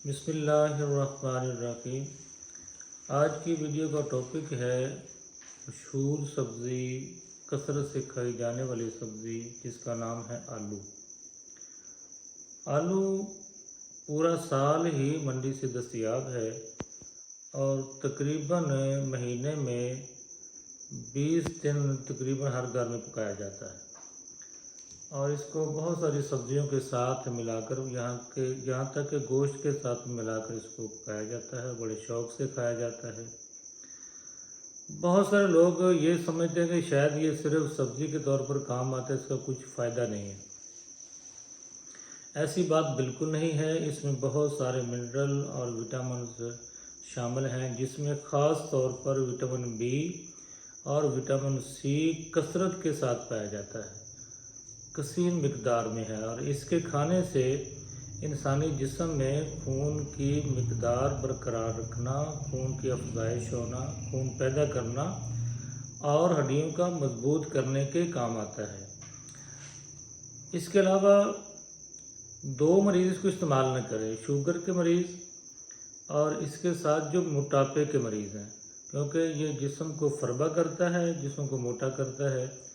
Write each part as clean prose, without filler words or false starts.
बिस्मिल्लाहिर्रहमानिर्रहीम। आज की वीडियो का टॉपिक है मशहूर सब्ज़ी, कसरत से खाई जाने वाली सब्ज़ी जिसका नाम है आलू। आलू पूरा साल ही मंडी से दस्तयाब है और तकरीबन महीने में 20 दिन तकरीबन हर घर में पकाया जाता है और इसको बहुत सारी सब्जियों के साथ मिलाकर यहाँ तक कि गोश्त के साथ मिलाकर इसको पकाया जाता है। बड़े शौक़ से खाया जाता है। बहुत सारे लोग ये समझते हैं कि शायद ये सिर्फ सब्ज़ी के तौर पर काम आता है, इसका कुछ फ़ायदा नहीं है। ऐसी बात बिल्कुल नहीं है। इसमें बहुत सारे मिनरल और विटामिन शामिल हैं, जिसमें ख़ास तौर पर विटामिन बी और विटामिन सी कसरत के साथ पाया जाता है, कसीर मिकदार में है। और इसके खाने से इंसानी जिस्म में खून की मिकदार बरकरार रखना, खून की अफजाइश होना, खून पैदा करना और हड्डियों का मजबूत करने के काम आता है। इसके अलावा दो मरीज़ इसको इस्तेमाल न करें, शुगर के मरीज़ और इसके साथ जो मोटापे के मरीज़ हैं, क्योंकि ये जिस्म को फरबा करता है, जिस्म को मोटा करता है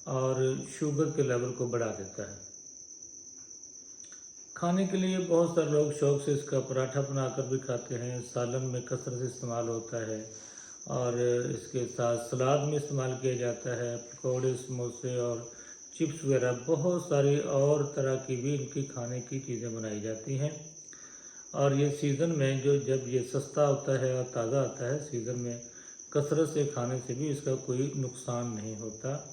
और शुगर के लेवल को बढ़ा देता है। खाने के लिए बहुत सारे लोग शौक़ से इसका पराठा बनाकर भी खाते हैं, सालन में कसरत से इस्तेमाल होता है और इसके साथ सलाद में इस्तेमाल किया जाता है। पकौड़े, समोसे और चिप्स वगैरह बहुत सारी और तरह की भी इनकी खाने की चीज़ें बनाई जाती हैं। और ये सीज़न में जब ये सस्ता होता है और ताज़ा आता है, सीज़न में कसरत से खाने से भी इसका कोई नुकसान नहीं होता।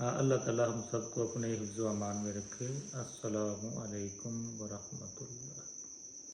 अल्लाह ताला हम सबको अपने हिफ्ज़ व अमान में रखे। अस्सलामु अलैकुम व रहमतुल्लाह।